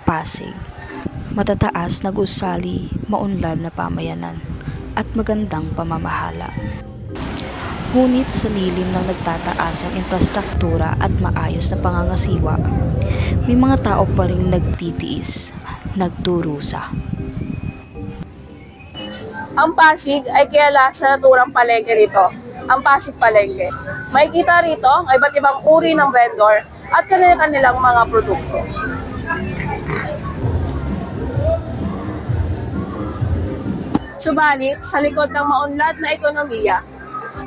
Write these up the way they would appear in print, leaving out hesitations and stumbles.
Pasig, matataas na gusali, maunlad na pamayanan, at magandang pamamahala. Ngunit sa lilim ng nagtataasang infrastruktura at maayos na pangangasiwa, may mga tao pa ring nagtitiis, nagdurusa. Ang Pasig ay kilala sa naturang palengke rito, ang Pasig Palengke. Makikita rito ang iba't ibang uri ng vendor at kanilang mga produkto. Subalit, sa likod ng maunlad na ekonomiya,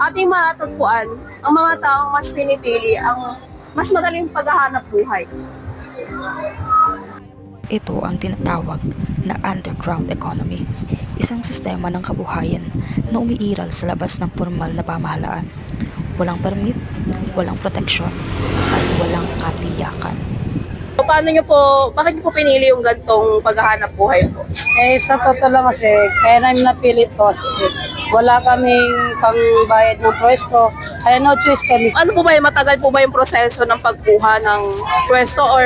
ating matatagpuan ang mga taong mas pinipili ang mas madaling paghahanap buhay. Ito ang tinatawag na underground economy, isang sistema ng kabuhayan na umiiral sa labas ng formal na pamahalaan. Walang permit, walang proteksyon, at walang katiyakan. Bakit niyo po pinili yung gantong paghahanap buhay po? Sa totoo lang kasi, kaya namin napilit to kasi wala kaming pangbayad ng pwesto, kaya no choice kami. Ano po ba yung matagal po ba yung proseso ng pagkuha ng pwesto or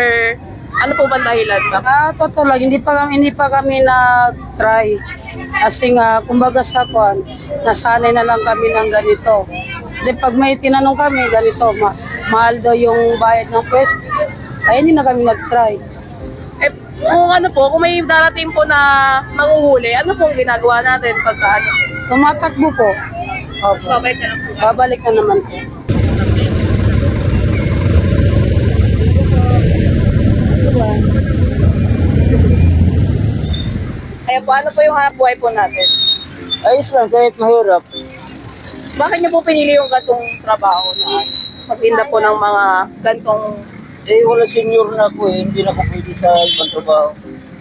ano po ba dahilan ba? Totoo lang, hindi pa kami nag-try. Kasi nga, kumbaga sa kwan, nasanay na lang kami ng ganito. Kasi pag may tinanong kami, ganito, mahal daw yung bayad ng pwesto. Kaya hindi na kami nag-try. Kung may darating po na manghuhuli, ano pong ginagawa natin pagka ano? Tumatakbo po. Opo. Babalik na lang po. Babalik na naman po. Kaya po, ano po yung hanap buhay po natin? Ayos lang, kahit mahirap. Bakit niyo po pinili yung gantong trabaho na magtinda po ng mga gantong... Wala senior na ako hindi na ako pwede sa ibang trabaho.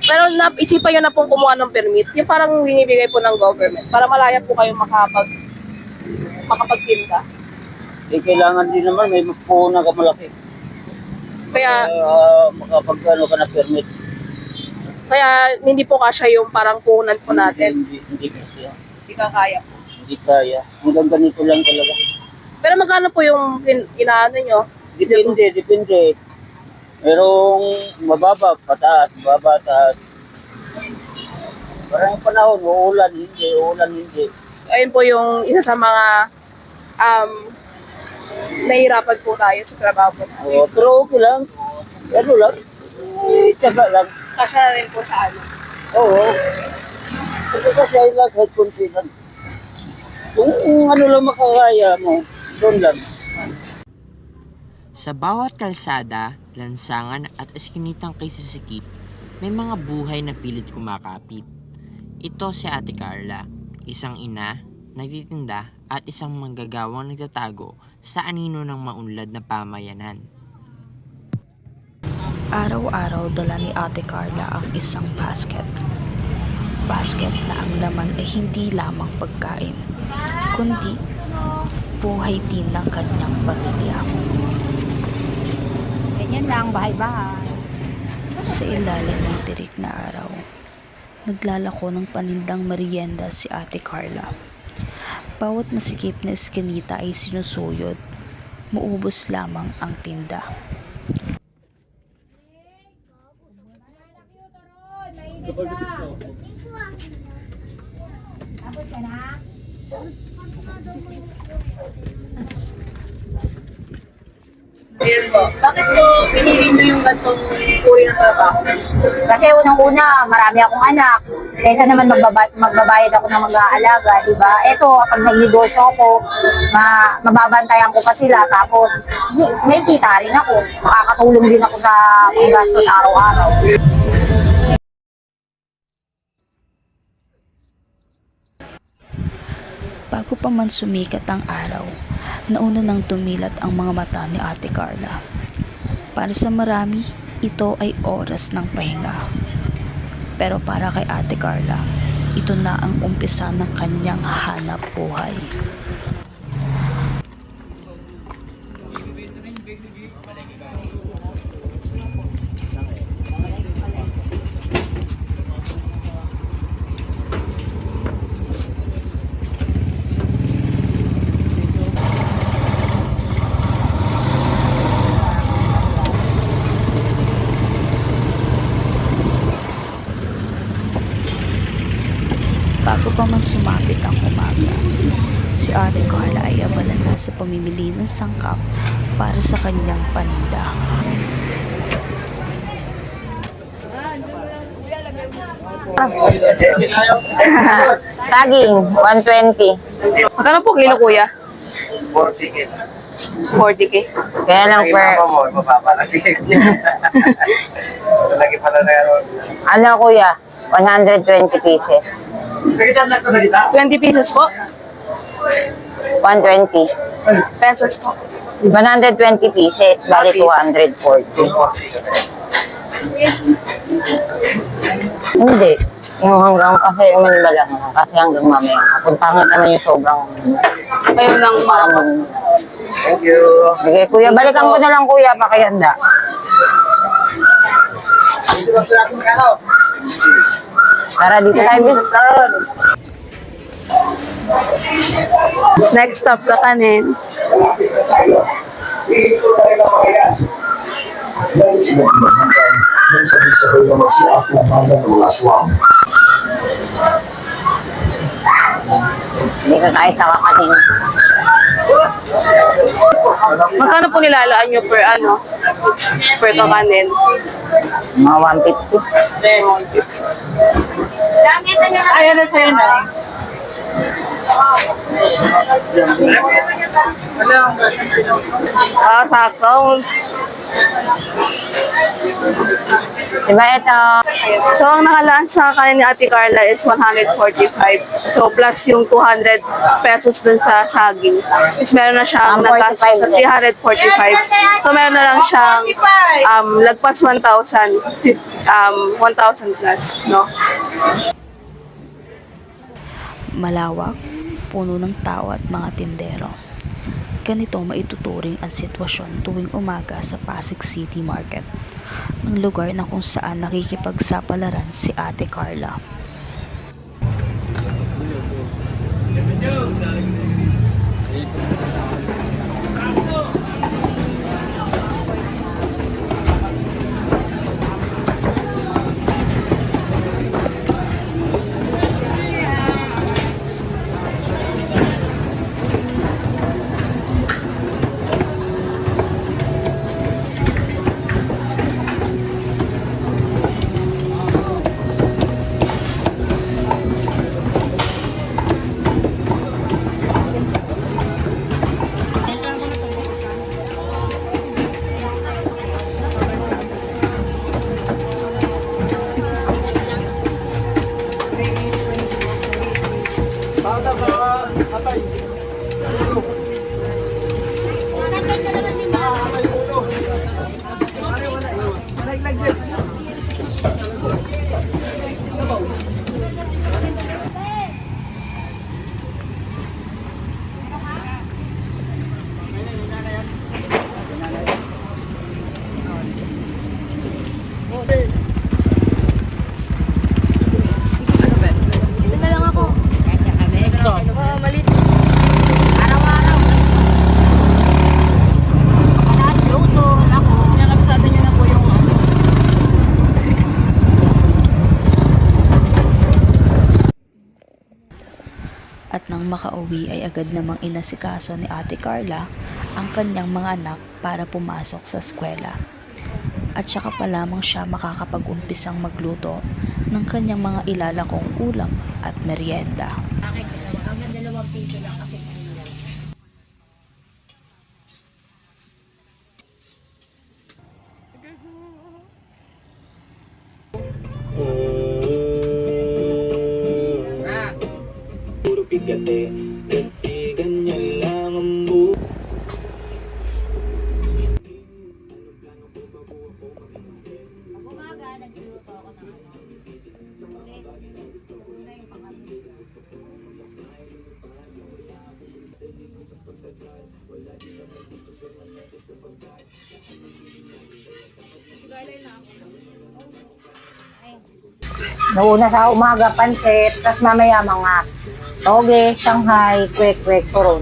Pero isipan nyo na pong kumuha ng permit, yung parang binibigay po ng government para malaya po kayong makapagtinda. Kailangan din naman, may puhunan ka malaki. Kaya Makapag-ano ka na permit. Kaya hindi po kasya yung parang puhunan po natin. Hindi kasi. Hindi ka kaya po. Hindi kaya. Hanggang ganito lang talaga. Pero magkano po yung inaano nyo? Depende. Merong mababa, pataas, mababa, taas. Parang panahon, uulan, hindi. Ayun po yung isa sa mga nahihirapan po tayo sa trabaho po natin. Pero okay lang. Ano lang. Tiyaga lang. Kasya na rin po sa ano. Oo. Kasi I like health confident. Kung ano lang makakaya mo, doon lang. Sa bawat kalsada, lansangan at eskinitang kay sisikip, may mga buhay na pilit kumakapit. Ito si Ate Carla, isang ina, nagtitinda at isang manggagawang nagtatago sa anino ng maunlad na pamayanan. Araw-araw dala ni Ate Carla ang isang basket. Basket na ang laman ay hindi lamang pagkain, kundi buhay din ng kanyang pamilya. Ganyan lang, bahay-bahay. Sa ilalim ng tirik na araw, naglalako ng panindang merienda si Ate Carla. Bawat masikip na eskinita ay sinusuyod, muubos lamang ang tinda. Ayun po. Bakit po pinili nyo yung gantong uri ng trabaho? Kasi unang-una, marami akong anak. Kaysa naman magbabayad ako ng mag-aalaga, di ba? Ito, pag nagnegosyo ako, mababantayan ko pa sila. Tapos, may kita rin ako. Makakatulong din ako sa gastos araw-araw. Bago pa man sumikat ang araw, nauna nang tumilat ang mga mata ni Ate Carla. Para sa marami, ito ay oras ng pahinga. Pero para kay Ate Carla, ito na ang umpisa ng kanyang hanap buhay. pa man sumapit ang umaga, si Ate Carla ay abala na sa pamimili ng sangkap para sa kanyang paninda. Saging, 120. Magkano po kilo, kuya? 40K. 40K. Kaya lang per, mo, mapapalasig. Lagi pala na yan. ano kuya, 120 pieces. 20 pieces po? 120. Pesos po. 120 pieces, bali 240. Hindi. Yung hanggang kasi umin ba lang, kasi hanggang mamaya. Punta nga naman yung sobrang Ayun lang, parang. Thank you. Sige, kuya, balikan ko na lang kuya, pakihanda. Tara dito sa ibig. Next stop, kakanin. Dito tayo sa kakanin. Magkano po nilalaan nyo per per kakanin? Mga 150. Ayan na sa'yo na. Sakto. Diba ito? So, ang nakalaan sa kanin ni Ate Carla is 145. So, plus yung 200 pesos dun sa saging. Is meron na siyang Ang nagastos sa 45 345. So, meron na lang siyang lagpas 1,000. 1,000 plus, no? Malawak, puno ng tao at mga tindero. Ganito maituturing ang sitwasyon tuwing umaga sa Pasig City Market, ang lugar na kung saan nakikipagsapalaran si Ate Carla. At nang makauwi ay agad namang inasikaso ni Ate Carla ang kanyang mga anak para pumasok sa eskwela. At saka pa lamang siya makakapag-umpisang magluto ng kanyang mga ilalakong ulam at merienda. Puro pigate, kasi ganyan lang ang buhay. Nauna sa umaga, pansit, tapos mamaya mga toge, Shanghai, kwek-kwek, turon.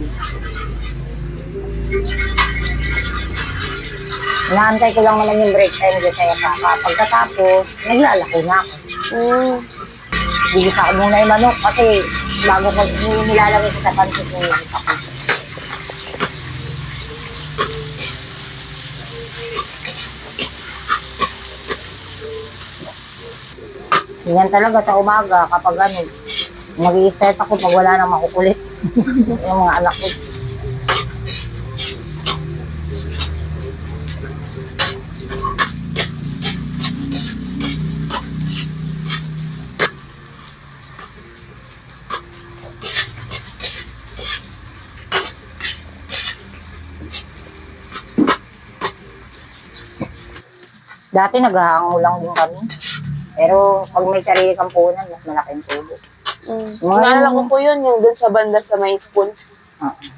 Inaantay ko lang naman yung break time dyan sa Yasaka. Pagkatapos, naglalako na ako. Bigisa ko muna yung manok kasi bago ko nilalagay ko sa pancit ko. Ganyan talaga sa umaga kapag ano, mag-i-start ako pag wala nang makukulit. Yung mga anak ko. Dati naghahango lang din kami. Pero pag may sarili kang puhunan, mas malaking tubo. Naalala ko po yun, yung dun sa banda sa may school.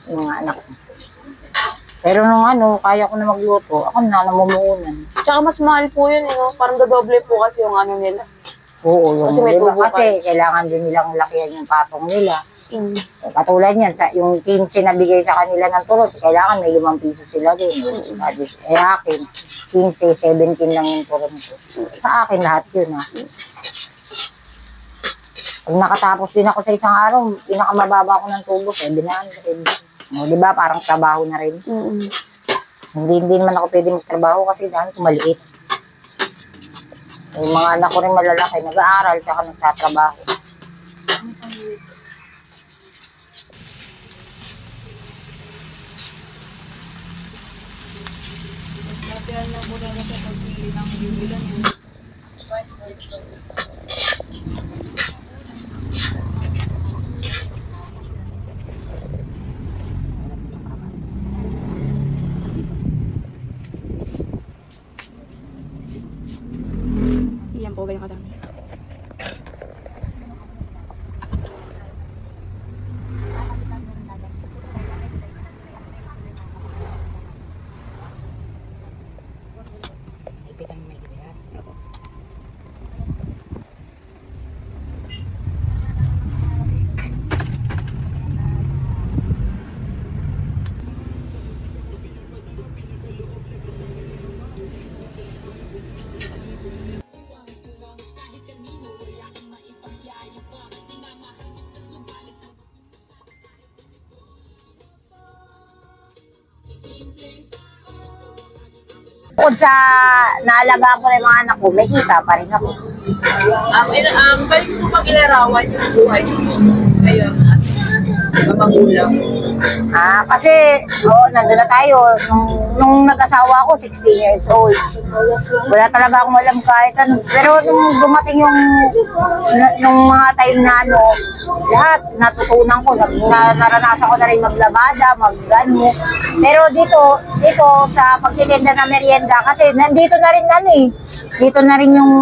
Yung mga anak ko. Pero nung ano, kaya ko na magluto, ako na namumuhunan. Tsaka mas mahal po yun, you know? Parang dodoble po kasi yung ano nila. Oo, yung Kasi may diba? tubo ka. Kasi kailangan din nilang lakihan yung patong nila. Eh, katulad yan, yung 15 na bigay sa kanila ng tulos, kailangan may 5 piso sila din. Eh akin, 15, 17 lang yung turon ko. Sa akin lahat yun ha. Pag nakatapos din ako sa isang araw, pinakamababa ko ng tubo, 700. O, di ba? Parang trabaho na rin. Hindi naman ako pwede magtrabaho kasi dahil ko maliit. Yung mga anak ko rin malalaki, nag-aaral, tsaka nagtatrabaho. Yan po, ganyan kadami. Bukod sa naalagaan ko na yung mga anak ko, may kita pa rin ako. Balik po pag inarawan yung buhay ngayon as mapangulang. Kasi, nandun na tayo. Nung nag-asawa ako, 16 years old. Wala talaga akong alam kahit ano. Pero nung dumating nung mga time na ano, lahat natutunan ko. Naranasan ko na rin maglabada, maggano. Pero dito sa pagtitinda ng merienda, kasi nandito na rin ano eh. Dito na rin yung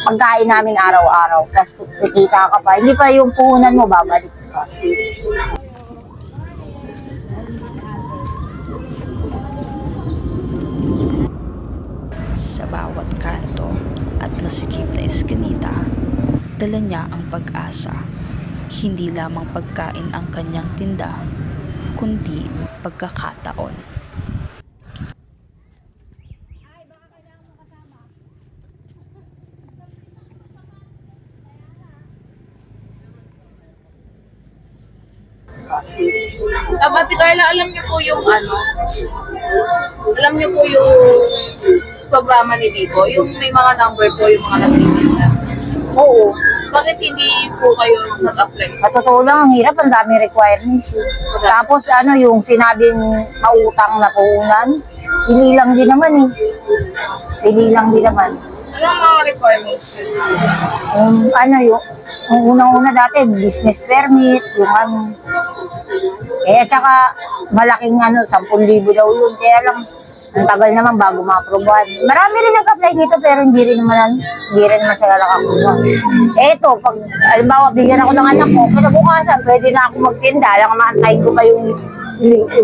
pagkain namin araw-araw. Tapos kikita ka pa. Hindi pa yung puhunan mo, babalik ka. Sa bawat kanto at masikip na eskinita, dala niya ang pag-asa. Hindi lamang pagkain ang kanyang tinda, kundi pagkakataon. Ate Carla, alam niyo po yung ano? Alam niyo po yung programa ni Vico? Yung may mga number po yung mga nagtitinda. Oo. Bakit hindi po kayo nag-apply? Sa totoo lang, ang hirap, ang daming requirements. Tapos ano, yung sinabing mautang na puhunan, hindi lang din naman eh. Hindi lang din naman. Ano ang mga requirements? Yung unang-una dati, business permit, yung ano. At saka, malaking 10,000 daw yun. Kaya lang, ang tagal naman bago ma-aprobahan. Marami rin nag-apply dito, pero hindi rin naman sila nakakuha. Eto, pag, alimbawa, bigyan ako ng anak ko, kinabukasan, pwede na ako magtinda. Alam nga, maantayin ko pa yung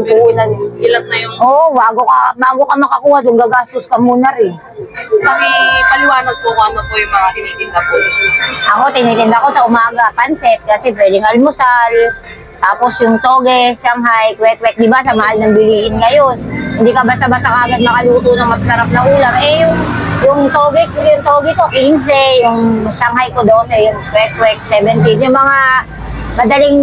puhunan. Ilat na yung Bago ka makakuha, doon gagastos ka muna rin. paliwanag po kung ano po yung mga tinitinda po. Ako, tinitinda ko sa umaga, pancet, kasi pwedeng almusal. Tapos yung toge, Shanghai, kwek-kwek, di ba, sa mahal ng bilihin ngayon. Hindi ka basta-basta kagad makaluto ng masarap na ulam. Eh, yung toge ko, 15, yung Shanghai ko 12, yung kwek-kwek, 17. Yung mga madaling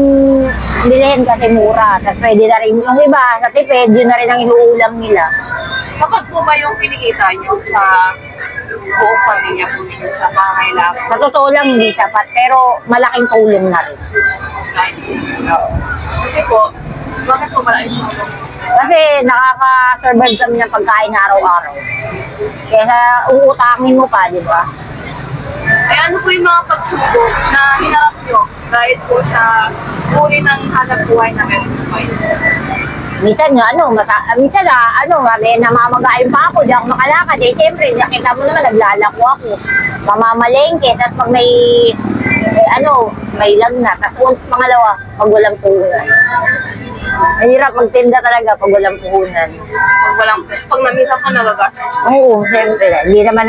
bilhin kasi mura. Tapos pwede na rin yung iba, sa tipid, yun na rin ang inuulam nila. Sapat po ba yung kinikita nyo sa buong pamilya po ninyo sa pangangailangan? Sa totoo lang, hindi sapat, pero malaking tulong na rin. Kasi po, bakit po malaking tulong? Kasi nakaka-survive kami ng pagkain na araw-araw. Kaya uutangin mo pa, di ba? Ay ano po yung mga pagsubok na hinarap nyo dahil po sa uri ng hanap buhay na meron po kayo? Minsan nga, may namamagain pa ako, di ako makalakad. Eh, siyempre, nakita mo naman, naglalako ako. Mamamalengke, tapos pag may lagnat. Tapos pangalawa, pag walang puhunan. Mahirap magtinda talaga pag walang puhunan. Pag namisan po nagagastos po. Oo, siyempre. Hindi naman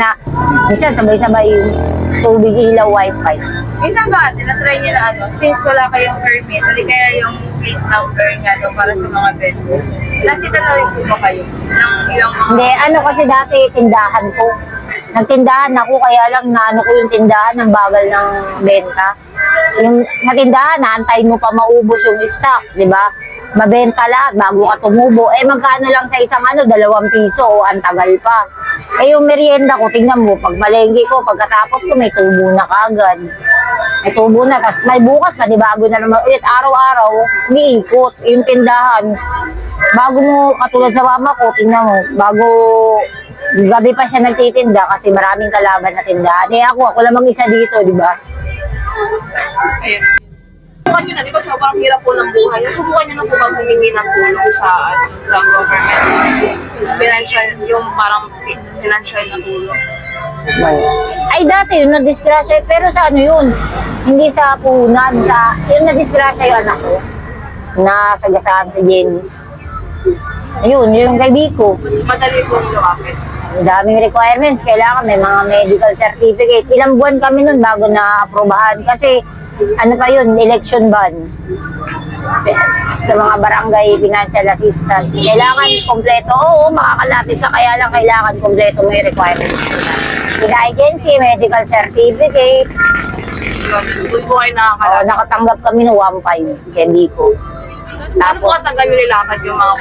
minsan sabay-sabay yung tubig, ilaw, wifi. Minsan ba, tinatry nyo na since wala kayong permit, hindi kaya yung gate number nga para sa mga vendors. Nasita na rin po ba kayo ng ilang mga... Hindi, kasi dati tindahan ko. Nagtindahan ako, kaya lang naano ko yung tindahan ng bagal ng benta. Yung sa tindahan, naantayin mo pa maubos yung stock, di ba? Mabenta lahat bago ka tumubo. Eh, magkano lang sa isang 2 piso o ang tagal pa. Eh, yung merienda ko, tingnan mo, pag malengke ko, pagkatapos ko, may tubo na kagad. May tubo na, tapos may bukas, panibago na naman ulit. Araw-araw, umiikot yung tindahan. Bago mo, katulad sa mama ko, tingnan mo, bago gabi pa siya nagtitinda kasi maraming kalaban na tindahan. Eh ako lamang isa dito, di ba? Ayun. Subukan nyo na, di ba sobrang hirap po ng buhay. Subukan nyo na po bang humingi ng tulong sa government. Financial, yung parang financial na tulong. Ay dati yun, na-disgrasya. Pero sa ano yun? Hindi sa puhunan. Yung na-disgrasya yung anak ko. Nasagasaan sa Jenis. Ayun, yung kaibigan ko. Madali po yung kapit. Ang daming requirements. Kailangan may mga medical certificate. Ilang buwan kami nun bago na-aprobahan. Kasi ano pa yun, election ban. Sa mga barangay financial assistance. Kailangan kompleto. Oo, makakalapit ka. Kaya lang kailangan kompleto may requirements. With agency, medical certificate. Doon po kayo nakakalapit. Nakatanggap kami ng 1.5 kay Biko. Ano po katagal yung nilakad yung mga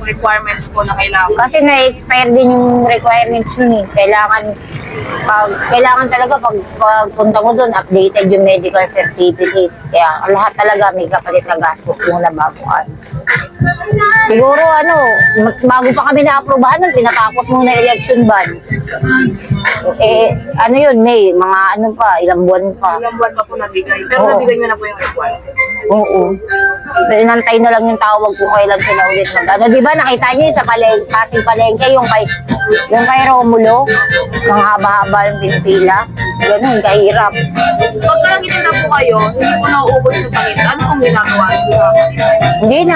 requirements po na kailangan? Kasi na-expire din yung requirements nun eh. Kailangan talaga pag punta mo doon, updated yung medical certificate. Kaya lahat talaga may kapalit na gastos muna bago siguro bago pa kami na-aprobahan nun, pinatakot muna election ban. Eh, May, mga ilang buwan pa. Ilang buwan pa po nabigay. Pero Oo. nabigay nyo na po yung requirement. Oo. Inantay na lang yung tawag kung kailan sila ulit di ba nakita niyo yung sa Pasig Palengke, yung kay Romulo, ang haba-haba yung pinipila. Ganun, kahirap. Pag nagtitinda po kayo, hindi po nauubos yung paninda. Ano kung ginagawa niyo sa kanila? Hindi na,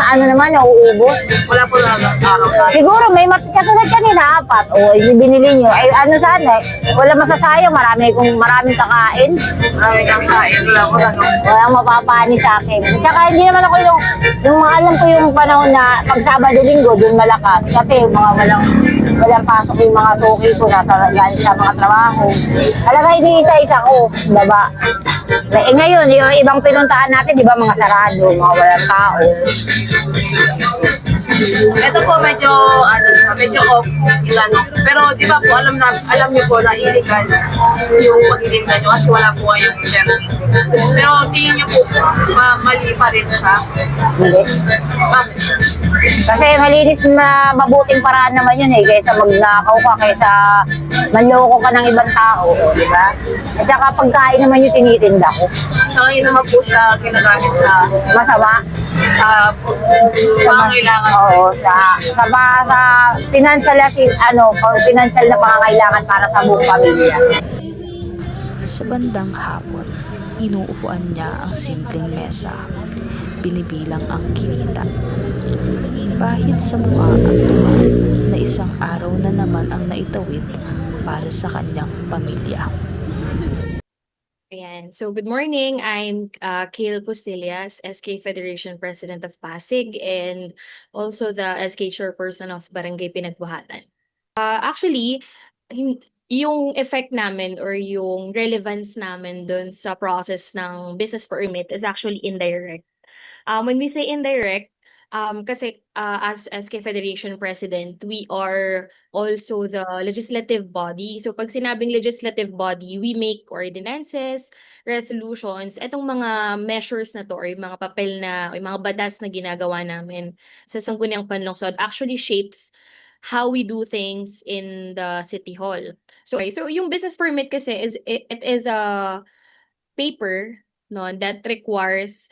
nauubos. Wala po na araw na. Siguro may katulad kanina, 4. O, yung binili nyo. Ay, sana, wala masasayang. Maraming kakain. Maraming ang kain. Walang mapapani sa akin. Tsaka hindi naman ako yung mga alam ko yung panahon na pag Sabado-Linggo, dun malakas. Kasi walang pasok yung mga tuki ko na galing sa mga trabaho. Talaga hindi isa-isa ko, baba. Eh ngayon, yung ibang pinuntahan natin, di ba, mga sarado, mga walang tao. Ito po medyo off pero di ba po alam niyo po na illegal yung pagtitinda niyo kasi wala po kayong permit. Pero tingin niyo po mali pa rin siya. Hindi. Bakit? Kasi malinis na mabuting paraan naman yun eh, kaysa magnakaw ka, kaysa manloko ka ng ibang tao, di ba? At saka pagkain naman yung tinitinda ko. So yun naman po siya ginagamit sa Masama. pangangailangan. Oo, sa financial financial na pangangailangan para sa buong pamilya. Sa bandang hapon, inuupuan niya ang simpleng mesa. Binibilang ang kinita. Bahid sa mukha ang tuwa na isang araw na naman ang naitawid para sa kanyang pamilya. Ayan. Ayan. So good morning. I'm Kale Pustillas, SK Federation President of Pasig and also the SK Chairperson of Barangay Pinagbuhatan. Actually, yung effect namin or yung relevance namin dun sa process ng business permit is actually indirect. When we say indirect, kasi as SK Federation President, we are also the legislative body. So pag sinabing legislative body, we make ordinances, resolutions, etong mga measures na to or yung mga papel na, yung mga batas na ginagawa namin sa Sangguniang Panlungsod actually shapes how we do things in the City Hall. So, okay, so yung business permit kasi it is a paper no that requires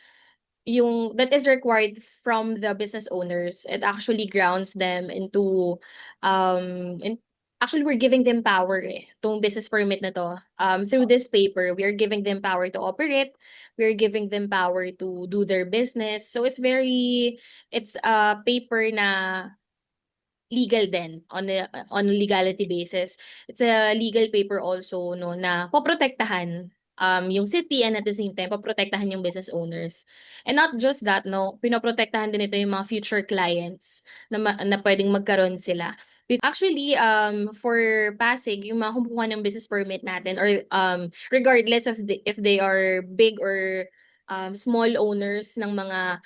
that is required from the business owners. It actually grounds them into actually we're giving them power tong business permit na to. Through this paper, we are giving them power to operate, we're giving them power to do their business. So it's a paper na legal din on a legality basis. It's a legal paper also no na poprotektahan yung city and at the same time poprotektahan yung business owners. And not just that no, pinoprotektahan din ito yung mga future clients na pwedeng magkaroon sila. Actually, for Pasig, yung mga kumukuha ng business permit natin or regardless of if they are big or small owners ng mga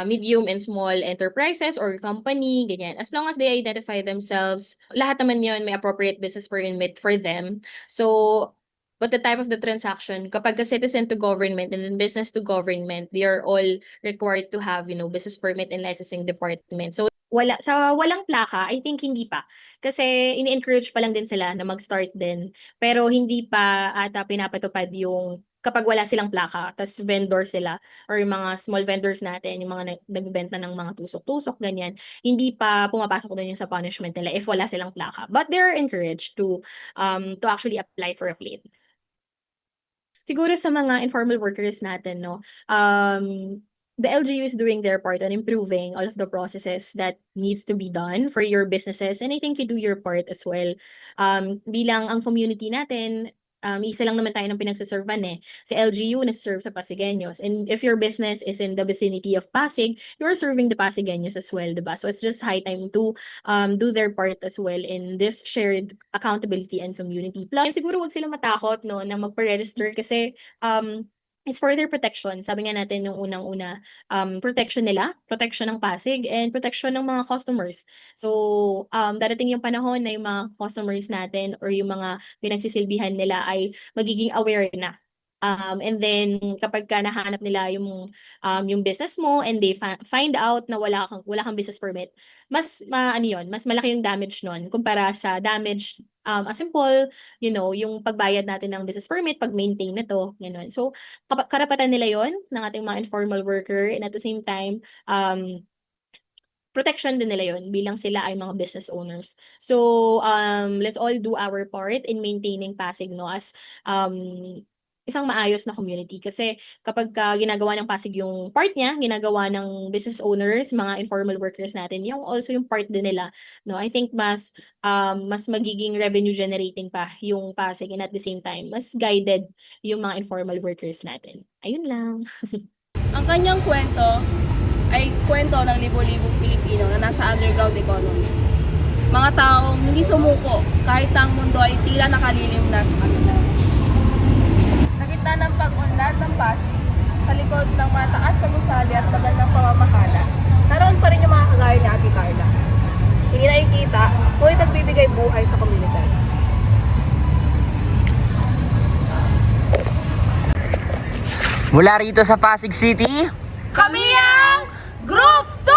medium and small enterprises or company, ganyan. As long as they identify themselves, lahat naman yun may appropriate business permit for them. So, but the type of the transaction, kapag citizen to government and then business to government, they are all required to have, business permit and licensing department. So, walang plaka, I think hindi pa. Kasi ini-encourage pa lang din sila na mag-start din. Pero hindi pa ata pinapatupad yung kapag wala silang plaka, tas vendor sila, or yung mga small vendors natin, yung mga nagbenta ng mga tusok-tusok, ganyan, hindi pa pumapasok doon yung sa punishment nila if wala silang plaka. But they're encouraged to actually apply for a plate. Siguro sa mga informal workers natin, no, the LGU is doing their part on improving all of the processes that needs to be done for your businesses, and I think you do your part as well. Bilang ang community natin, isa lang naman tayo ng pinagsaservan Si LGU nagserve sa Pasigueños. And if your business is in the vicinity of Pasig, you're serving the Pasigueños as well, diba? So it's just high time to do their part as well in this shared accountability and community. Plus, siguro wag sila matakot no na magpa-register kasi it's for their protection. Sabi nga natin nung unang-una, protection nila, protection ng Pasig, and protection ng mga customers. So, darating yung panahon na yung mga customers natin or yung mga pinagsisilbihan nila ay magiging aware na. And then, kapag ka nahanap nila yung business mo and they find out na wala kang business permit, mas malaki yung damage nun kumpara sa damage as simple, yung pagbayad natin ng business permit, pag-maintain na to, gano'n. So, karapatan nila yon ng ating mga informal worker and at the same time, protection din nila yon bilang sila ay mga business owners. So, let's all do our part in maintaining Pasig no as isang maayos na community kasi kapag ginagawa ng Pasig yung part niya, ginagawa ng business owners, mga informal workers natin, yung also yung part din nila, no? I think mas magiging revenue generating pa yung Pasig and at the same time, mas guided yung mga informal workers natin. Ayun lang. Ang kanyang kwento ay kwento ng libo-libong Pilipino na nasa underground economy. Mga taong hindi sumuko kahit ang mundo ay tila nakalilim na sa kanila. Sa gitna ng pag-unlad ng Pasig, sa likod ng mataas na gusali at magandang pamamahala, naroon pa rin yung mga kagaya ni Ate Carla. Hindi nakikita, ngunit nagbibigay buhay sa komunidad. Mula rito sa Pasig City, Kami ang Group 2!